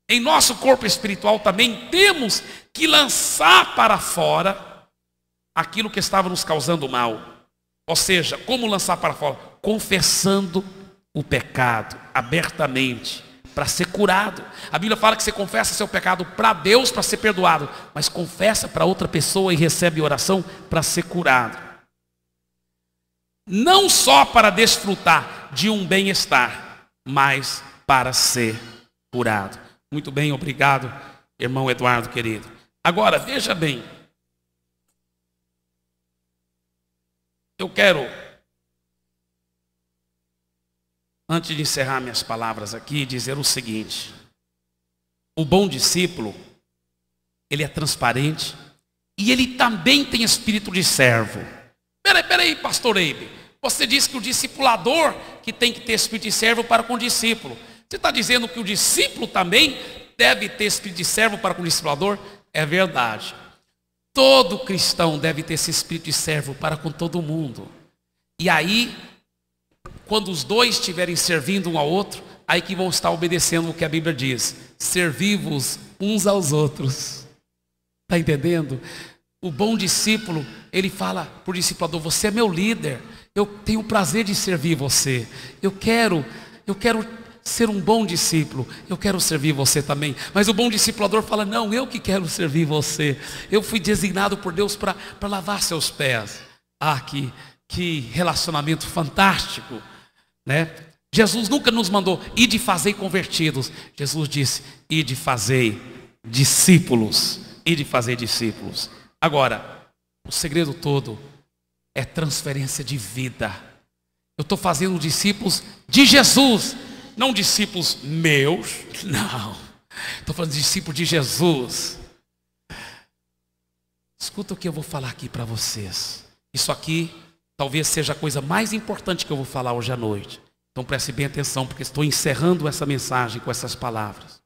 Em nosso corpo espiritual também temos que lançar para fora aquilo que estava nos causando mal. Ou seja, como lançar para fora? Confessando o pecado abertamente, para ser curado. A Bíblia fala que você confessa seu pecado para Deus para ser perdoado, mas confessa para outra pessoa e recebe oração para ser curado. Não só para desfrutar de um bem-estar, mas para ser curado. Muito bem, obrigado, irmão Eduardo querido. Agora, veja bem. Eu quero, antes de encerrar minhas palavras aqui, dizer o seguinte. O bom discípulo, ele é transparente e ele também tem espírito de servo. Peraí, pastor Eibe. Você disse que o discipulador que tem que ter espírito de servo para com o discípulo. Você está dizendo que o discípulo também deve ter espírito de servo para com o discipulador? É verdade. Todo cristão deve ter esse espírito de servo para com todo mundo. E aí, quando os dois estiverem servindo um ao outro, aí que vão estar obedecendo o que a Bíblia diz. Servi-vos uns aos outros. Está entendendo? O bom discípulo, ele fala para o discipulador, você é meu líder. Eu tenho o prazer de servir você. Eu quero ser um bom discípulo. Eu quero servir você também. Mas o bom discipulador fala, não, eu que quero servir você. Eu fui designado por Deus para lavar seus pés. Ah, que relacionamento fantástico, né? Jesus nunca nos mandou ir de fazer convertidos. Jesus disse, ir de fazer discípulos. Ir de fazer discípulos. Agora, o segredo todo é transferência de vida. Eu estou fazendo discípulos de Jesus, não discípulos meus, não. Estou falando de discípulos de Jesus. Escuta o que eu vou falar aqui para vocês. Isso aqui talvez seja a coisa mais importante que eu vou falar hoje à noite. Então preste bem atenção, porque estou encerrando essa mensagem com essas palavras.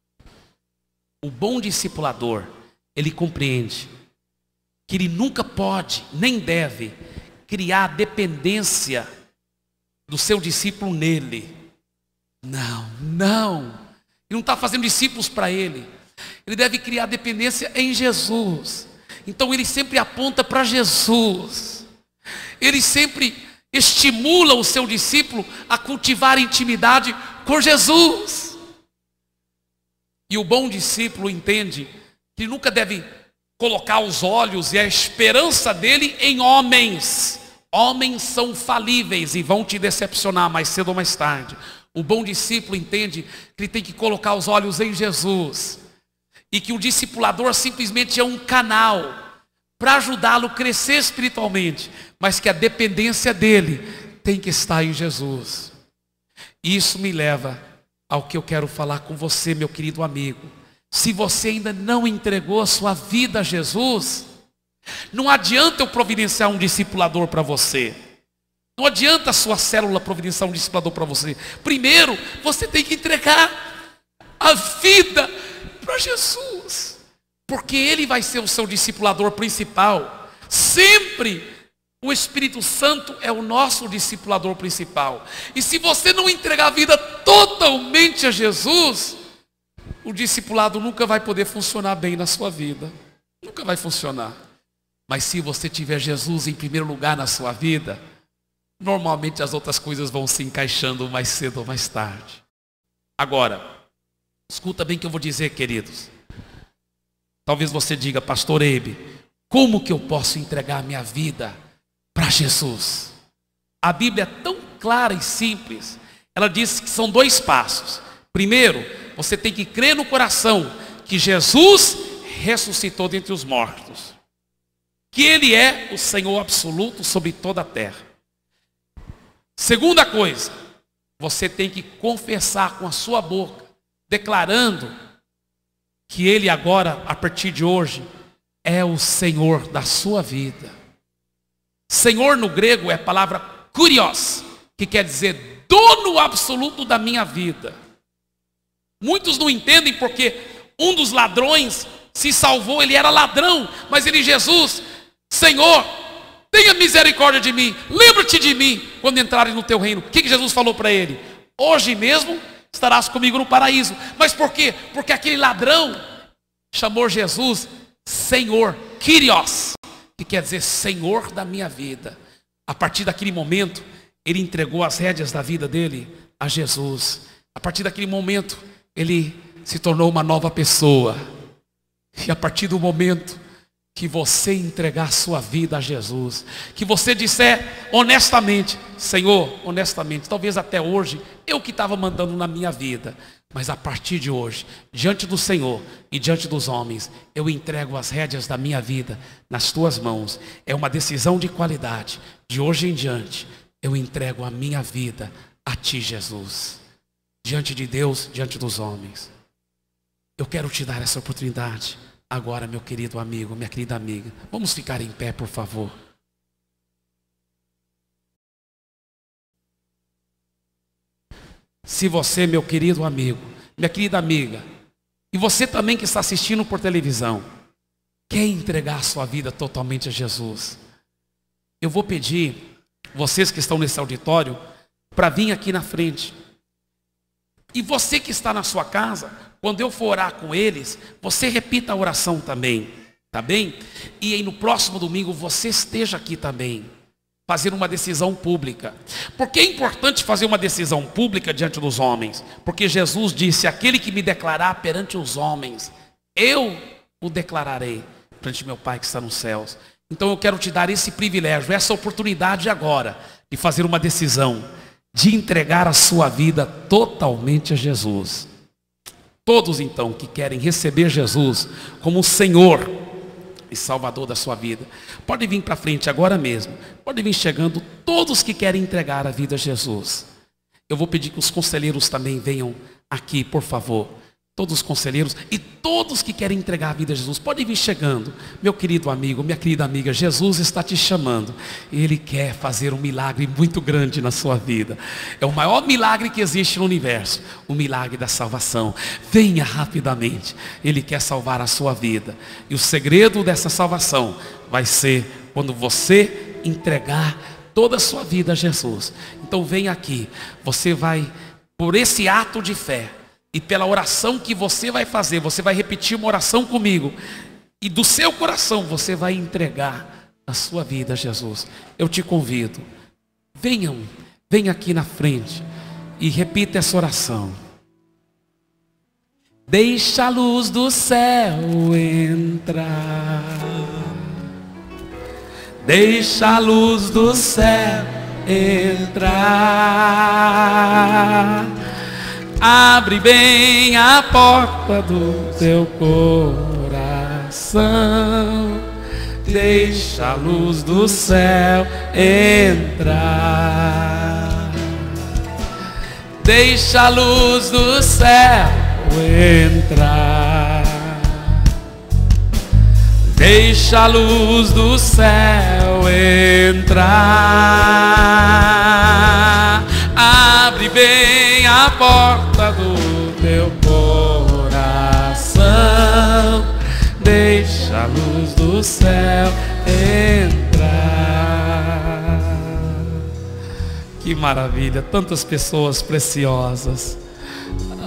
O bom discipulador, ele compreende que ele nunca pode, nem deve, criar dependência do seu discípulo nele. Não. Ele não está fazendo discípulos para ele. Ele deve criar dependência em Jesus. Então ele sempre aponta para Jesus. Ele sempre estimula o seu discípulo a cultivar intimidade com Jesus. E o bom discípulo entende que ele nunca deve colocar os olhos e a esperança dele em homens. Homens são falíveis e vão te decepcionar mais cedo ou mais tarde. O bom discípulo entende que ele tem que colocar os olhos em Jesus. E que o discipulador simplesmente é um canal para ajudá-lo a crescer espiritualmente. Mas que a dependência dele tem que estar em Jesus. Isso me leva ao que eu quero falar com você, meu querido amigo. Se você ainda não entregou a sua vida a Jesus, não adianta eu providenciar um discipulador para você. Não adianta a sua célula providenciar um discipulador para você. Primeiro, você tem que entregar a vida para Jesus. Porque Ele vai ser o seu discipulador principal. Sempre o Espírito Santo é o nosso discipulador principal. E se você não entregar a vida totalmente a Jesus, o discipulado nunca vai poder funcionar bem na sua vida. Nunca vai funcionar. Mas se você tiver Jesus em primeiro lugar na sua vida, normalmente as outras coisas vão se encaixando mais cedo ou mais tarde. Agora, escuta bem o que eu vou dizer, queridos. Talvez você diga, pastor Eibe, como que eu posso entregar a minha vida para Jesus? A Bíblia é tão clara e simples. Ela diz que são 2 passos. Primeiro, você tem que crer no coração que Jesus ressuscitou dentre os mortos. Que Ele é o Senhor absoluto sobre toda a terra. Segunda coisa, você tem que confessar com a sua boca, declarando que Ele agora, a partir de hoje, é o Senhor da sua vida. Senhor no grego é a palavra kurios, que quer dizer dono absoluto da minha vida. Muitos não entendem porque um dos ladrões se salvou, ele era ladrão, mas ele, Jesus, Senhor, tenha misericórdia de mim, lembra-te de mim quando entrarem no teu reino. O que Jesus falou para ele? Hoje mesmo estarás comigo no paraíso. Mas por quê? Porque aquele ladrão chamou Jesus Senhor, Kyrios, que quer dizer Senhor da minha vida. A partir daquele momento, ele entregou as rédeas da vida dele a Jesus. A partir daquele momento, ele se tornou uma nova pessoa. E a partir do momento que você entregar sua vida a Jesus, que você disser honestamente: Senhor, honestamente, talvez até hoje eu que estava mandando na minha vida, mas a partir de hoje, diante do Senhor e diante dos homens, eu entrego as rédeas da minha vida nas tuas mãos. É uma decisão de qualidade. De hoje em diante, eu entrego a minha vida a ti, Jesus, diante de Deus, diante dos homens. Eu quero te dar essa oportunidade agora, meu querido amigo, minha querida amiga. Vamos ficar em pé, por favor. Se você, meu querido amigo, minha querida amiga, e você também que está assistindo por televisão, quer entregar a sua vida totalmente a Jesus, eu vou pedir vocês que estão nesse auditório para vir aqui na frente. E você que está na sua casa, quando eu for orar com eles, você repita a oração também, tá bem? E aí no próximo domingo você esteja aqui também, fazer uma decisão pública. Por que é importante fazer uma decisão pública diante dos homens? Porque Jesus disse: aquele que me declarar perante os homens, eu o declararei perante meu Pai que está nos céus. Então eu quero te dar esse privilégio, essa oportunidade agora, de fazer uma decisão, de entregar a sua vida totalmente a Jesus. Todos então que querem receber Jesus como o Senhor e Salvador da sua vida, podem vir para frente agora mesmo. Podem vir chegando todos que querem entregar a vida a Jesus. Eu vou pedir que os conselheiros também venham aqui, por favor. Todos os conselheiros e todos que querem entregar a vida a Jesus, podem vir chegando. Meu querido amigo, minha querida amiga, Jesus está te chamando. Ele quer fazer um milagre muito grande na sua vida. É o maior milagre que existe no universo, o milagre da salvação. Venha rapidamente. Ele quer salvar a sua vida. E o segredo dessa salvação vai ser quando você entregar toda a sua vida a Jesus. Então venha aqui. Você vai, por esse ato de fé, e pela oração que você vai fazer, você vai repetir uma oração comigo, e do seu coração você vai entregar a sua vida a Jesus. Eu te convido, venha aqui na frente e repita essa oração. Deixa a luz do céu entrar, deixa a luz do céu entrar. Abre bem a porta do teu coração, deixa a luz do céu entrar. Deixa a luz do céu entrar. Deixa a luz do céu entrar. Abre bem a porta do teu coração, deixa a luz do céu entrar. Que maravilha, tantas pessoas preciosas.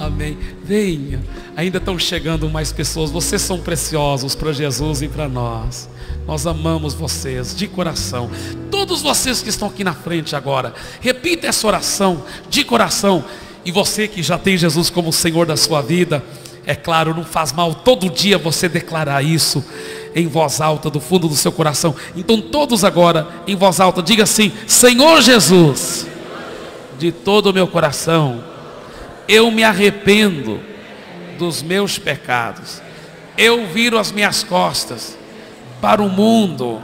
Amém. Venha, ainda estão chegando mais pessoas. Vocês são preciosos para Jesus e para nós. Nós amamos vocês de coração. Todos vocês que estão aqui na frente agora, repita essa oração de coração. E você que já tem Jesus como o Senhor da sua vida, é claro, não faz mal todo dia você declarar isso em voz alta do fundo do seu coração. Então todos agora em voz alta diga assim: Senhor Jesus, de todo o meu coração eu me arrependo dos meus pecados. Eu viro as minhas costas para o mundo,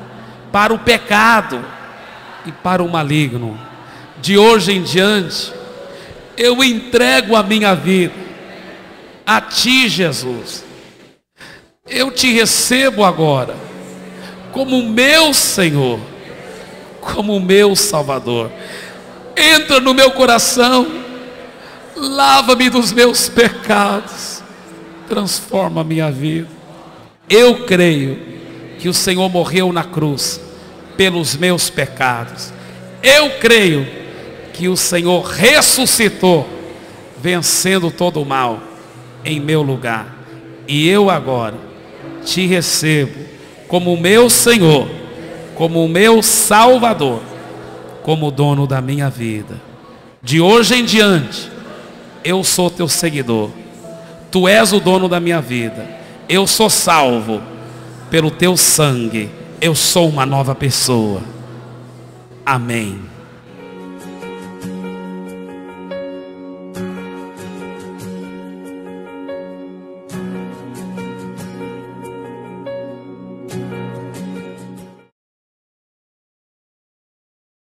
para o pecado e para o maligno. De hoje em diante eu entrego a minha vida a ti, Jesus. Eu te recebo agora como meu Senhor, como meu Salvador. Entra no meu coração, lava-me dos meus pecados, transforma a minha vida. Eu creio que o Senhor morreu na cruz pelos meus pecados. Eu creio que o Senhor ressuscitou, vencendo todo o mal em meu lugar. E eu agora te recebo como o meu Senhor, como o meu Salvador, como o dono da minha vida. De hoje em diante eu sou teu seguidor. Tu és o dono da minha vida. Eu sou salvo. pelo teu sangue, eu sou uma nova pessoa. Amém.